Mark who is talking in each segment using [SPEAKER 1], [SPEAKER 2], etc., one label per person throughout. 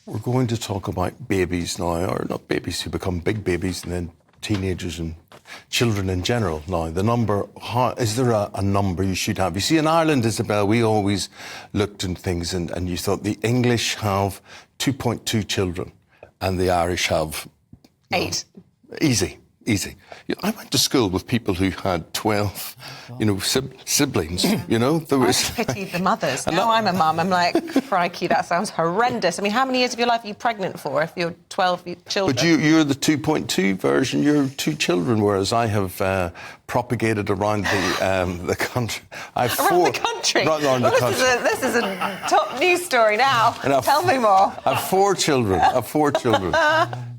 [SPEAKER 1] We're going to talk about babies now, or not babies who become big babies and then teenagers and children in general. Now, the number, is there a number you should have? You see, in Ireland, Isabel, we always looked in things and you thought the English have 2.2 children and the Irish have...
[SPEAKER 2] 8.
[SPEAKER 1] Easy. I went to school with people who had 12, siblings, There was...
[SPEAKER 2] I pitied the mothers. Now I'm a mum, I'm like, crikey, that sounds horrendous. I mean, how many years of your life are you pregnant for if you're 12 children?
[SPEAKER 1] But you're the 2.2 version, you're 2 children, whereas I have propagated around the country. I have
[SPEAKER 2] around the country?
[SPEAKER 1] Around the country.
[SPEAKER 2] This is a top news story now. Tell me more.
[SPEAKER 1] I have 4 children.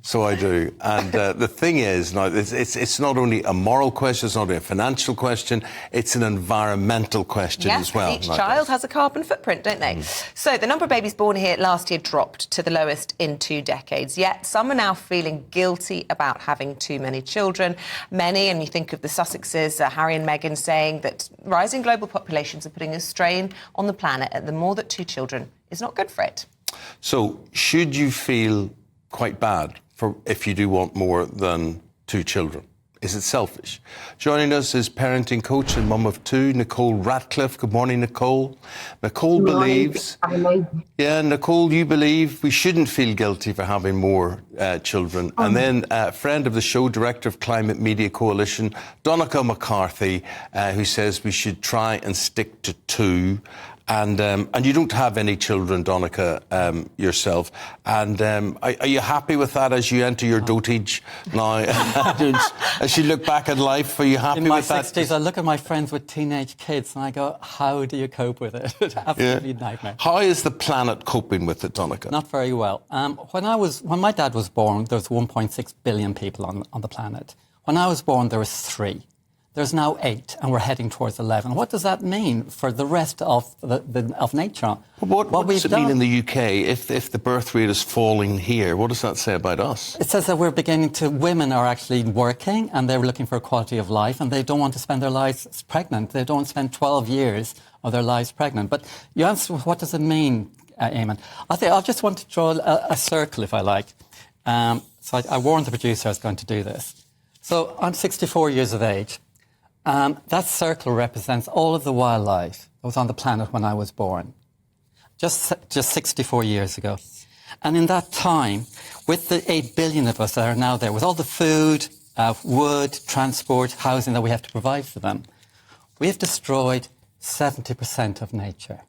[SPEAKER 1] So I do. And the thing is, now, it's not only a moral question, it's not only a financial question, it's an environmental question as well.
[SPEAKER 2] Yes, each child has a carbon footprint, don't they? So the number of babies born here last year dropped to the lowest in 2 decades. Yet some are now feeling guilty about having too many children. Many, and you think of the Sussexes, Harry and Meghan, saying that rising global populations are putting a strain on the planet, and the more that 2 children is not good for it.
[SPEAKER 1] So should you feel quite bad if you do want more than 2 children? Is it selfish? Joining us is parenting coach and mum of 2, Nicole Ratcliffe. Good morning, Nicole. Nicole believes... Yeah, Nicole, you believe we shouldn't feel guilty for having more children. And then a friend of the show, Director of Climate Media Coalition, Donnachadh McCarthy, who says we should try and stick to 2. And you don't have any children, Donnachadh, yourself. And are you happy with that as you enter your dotage now? As you look back at life, are you happy with that?
[SPEAKER 3] In my 60s, I look at my friends with teenage kids and I go, how do you cope with it? It's absolutely a nightmare.
[SPEAKER 1] How is the planet coping with it, Donnachadh?
[SPEAKER 3] Not very well. When my dad was born, there was 1.6 billion people on the planet. When I was born, there was 3. There's now 8, and we're heading towards 11. What does that mean for the rest of nature?
[SPEAKER 1] What does it mean in the UK if the birth rate is falling here? What does that say about us?
[SPEAKER 3] It says that women are actually working, and they're looking for a quality of life, and they don't want to spend their lives pregnant. They don't spend 12 years of their lives pregnant. But you asked, what does it mean, Eamon? I just want to draw a circle, if I like. So I warned the producer I was going to do this. So I'm 64 years of age. That circle represents all of the wildlife that was on the planet when I was born, just 64 years ago. And in that time, with the 8 billion of us that are now there, with all the food, wood, transport, housing that we have to provide for them, we have destroyed 70% of nature.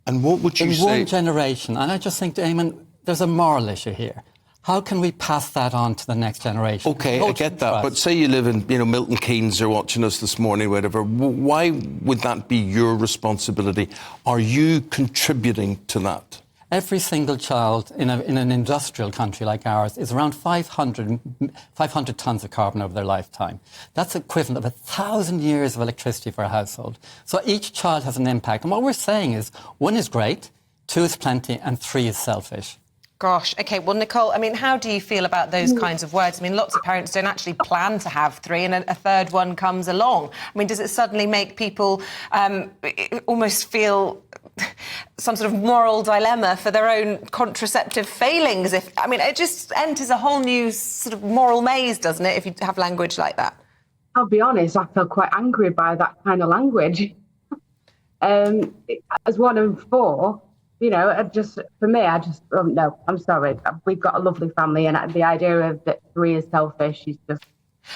[SPEAKER 1] And what would you say?
[SPEAKER 3] In one generation. And I just think, Eamon, there's a moral issue here. How can we pass that on to the next generation?
[SPEAKER 1] OK, I get that. But say you live in, Milton Keynes are watching us this morning, whatever. Why would that be your responsibility? Are you contributing to that?
[SPEAKER 3] Every single child in an industrial country like ours is around 500 tonnes of carbon over their lifetime. That's equivalent of 1,000 years of electricity for a household. So each child has an impact. And what we're saying is 1 is great, 2 is plenty, and 3 is selfish.
[SPEAKER 2] Gosh, OK, well, Nicole, I mean, how do you feel about those kinds of words? I mean, lots of parents don't actually plan to have 3 and a third one comes along. I mean, does it suddenly make people almost feel some sort of moral dilemma for their own contraceptive failings? It just enters a whole new sort of moral maze, doesn't it, if you have language like that?
[SPEAKER 4] I'll be honest, I feel quite angry by that kind of language. As one of 4... no, I'm sorry. We've got a lovely family, and the idea of that 3 is selfish is just...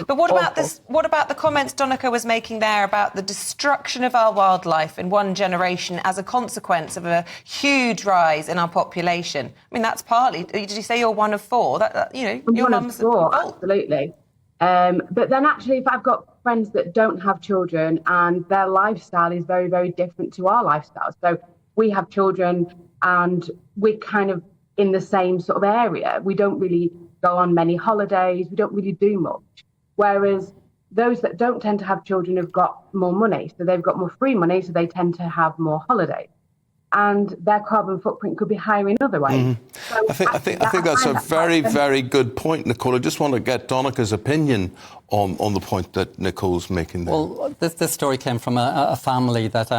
[SPEAKER 2] But what about this? What about the comments Donnachadh was making there about the destruction of our wildlife in 1 generation as a consequence of a huge rise in our population? I mean, that's partly... Did you say you're 1 of 4? Your mum's
[SPEAKER 4] 4, absolutely. But then actually, if I've got friends that don't have children and their lifestyle is very, very different to our lifestyle. So we have children and we're kind of in the same sort of area. We don't really go on many holidays. We don't really do much. Whereas those that don't tend to have children have got more money. So they've got more free money, so they tend to have more holidays. And their carbon footprint could be higher in other ways. So
[SPEAKER 1] I think that's a very, very good point, Nicole. I just want to get Donnachadh's opinion on the point that Nicole's making there.
[SPEAKER 3] Well, this story came from a family that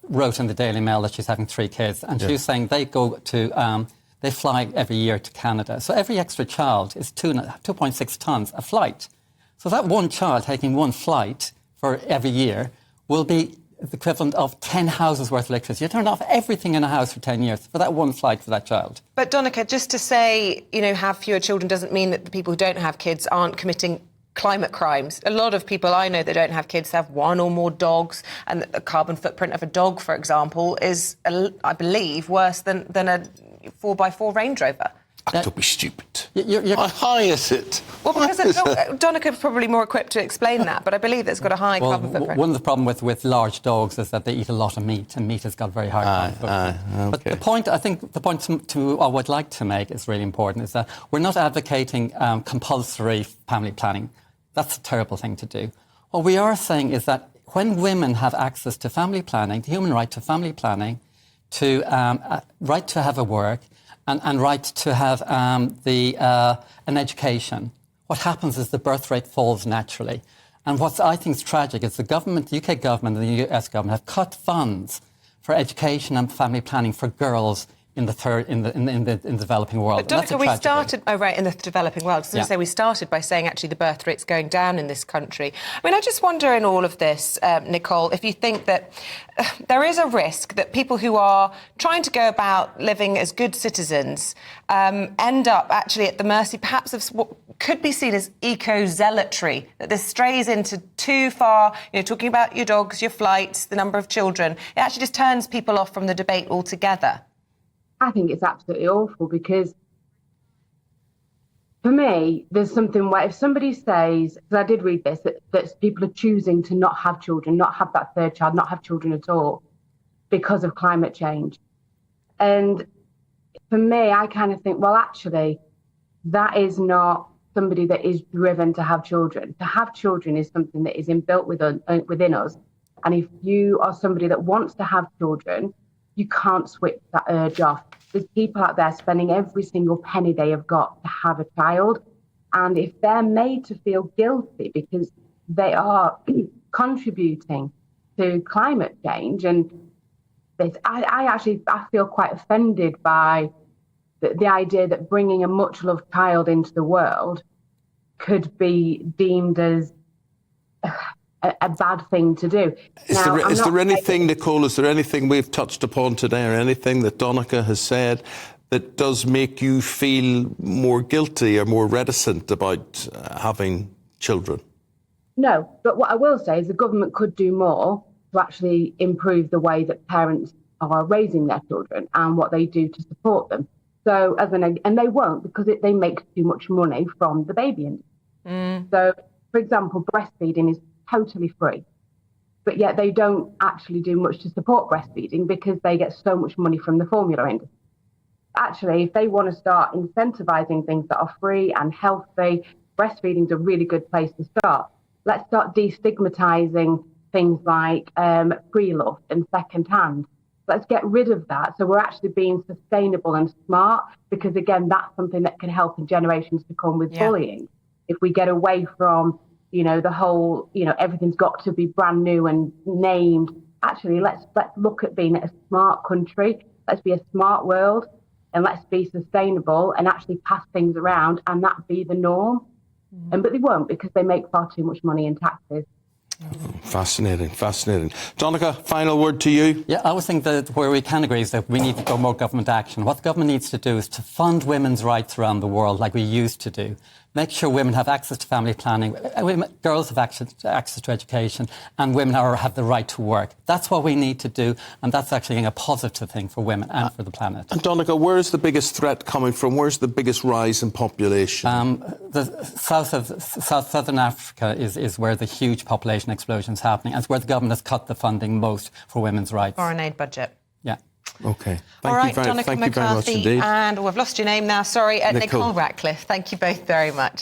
[SPEAKER 3] wrote in the Daily Mail that she's having 3 kids, and she was saying they go to they fly every year to Canada. So every extra child is 2.6 tonnes a flight. So that one child taking one flight for every year will be the equivalent of 10 houses worth of electricity. You turn off everything in a house for 10 years for that one flight for that child.
[SPEAKER 2] But Donnachadh, just to say, have fewer children doesn't mean that the people who don't have kids aren't committing climate crimes. A lot of people I know that don't have kids have one or more dogs, and the carbon footprint of a dog, for example, is, I believe, worse than a 4x4 Range Rover.
[SPEAKER 1] Don't be stupid.
[SPEAKER 3] How
[SPEAKER 1] high is it?
[SPEAKER 2] Well, because Donnachadh's probably more equipped to explain that, but I believe it's got a high carbon footprint.
[SPEAKER 3] One of the problems with large dogs is that they eat a lot of meat, and meat has got very high carbon footprint.
[SPEAKER 1] Okay.
[SPEAKER 3] But the point I would like to make is really important, is that we're not advocating compulsory family planning. That's a terrible thing to do. What we are saying is that when women have access to family planning, the human right to family planning, to right to have a work, and right to have an education, what happens is the birth rate falls naturally. And what I think is tragic is the UK government and the US government have cut funds for education and family planning for girls in the developing world.
[SPEAKER 2] But Donnachadh, we started in the developing world. So we started by saying actually the birth rate's going down in this country. I mean, I just wonder in all of this, Nicole, if you think that there is a risk that people who are trying to go about living as good citizens end up actually at the mercy, perhaps, of what could be seen as eco-zealotry, that this strays into too far, talking about your dogs, your flights, the number of children. It actually just turns people off from the debate altogether.
[SPEAKER 4] I think it's absolutely awful, because for me, there's something where if somebody says, because I did read this, that people are choosing to not have children, not have that third child, not have children at all because of climate change. And for me, I kind of think, well, actually, that is not somebody that is driven to have children. To have children is something that is inbuilt within us. And if you are somebody that wants to have children, you can't switch that urge off. There's people out there spending every single penny they have got to have a child. And if they're made to feel guilty because they are contributing to climate change, and this, I feel quite offended by the idea that bringing a much loved child into the world could be deemed as a bad thing to do.
[SPEAKER 1] Is there anything, Nicole, is there anything we've touched upon today, or anything that Donnachadh has said that does make you feel more guilty or more reticent about having children?
[SPEAKER 4] No, but what I will say is the government could do more to actually improve the way that parents are raising their children and what they do to support them. So, and they won't, because they make too much money from the baby industry. So, for example, breastfeeding is totally free, but yet they don't actually do much to support breastfeeding because they get so much money from the formula industry. Actually, if they want to start incentivizing things that are free and healthy, breastfeeding is a really good place to start. Let's start destigmatizing things like pre-loved and second-hand. Let's get rid of that, so we're actually being sustainable and smart, because again, that's something that can help in generations to come with bullying. If we get away from the whole, everything's got to be brand new and named. Actually, let's look at being a smart country. Let's be a smart world, and let's be sustainable and actually pass things around, and that be the norm. But they won't, because they make far too much money in taxes.
[SPEAKER 1] Fascinating. Donnachadh, final word to you.
[SPEAKER 3] Yeah, I always think that where we can agree is that we need to go more government action. What the government needs to do is to fund women's rights around the world like we used to do. Make sure women have access to family planning, girls have access to education, and women have the right to work. That's what we need to do, and that's actually a positive thing for women and for the planet.
[SPEAKER 1] And Donnachadh, where is the biggest threat coming from? Where's the biggest rise in population?
[SPEAKER 3] The southern Africa is where the huge population explosion is happening, and it's where the government has cut the funding most for women's rights.
[SPEAKER 2] Foreign aid budget.
[SPEAKER 3] Yeah.
[SPEAKER 1] OK.
[SPEAKER 2] Thank you very
[SPEAKER 1] much indeed.
[SPEAKER 2] And we've lost your name now, sorry. Nicole Ratcliffe, thank you both very much.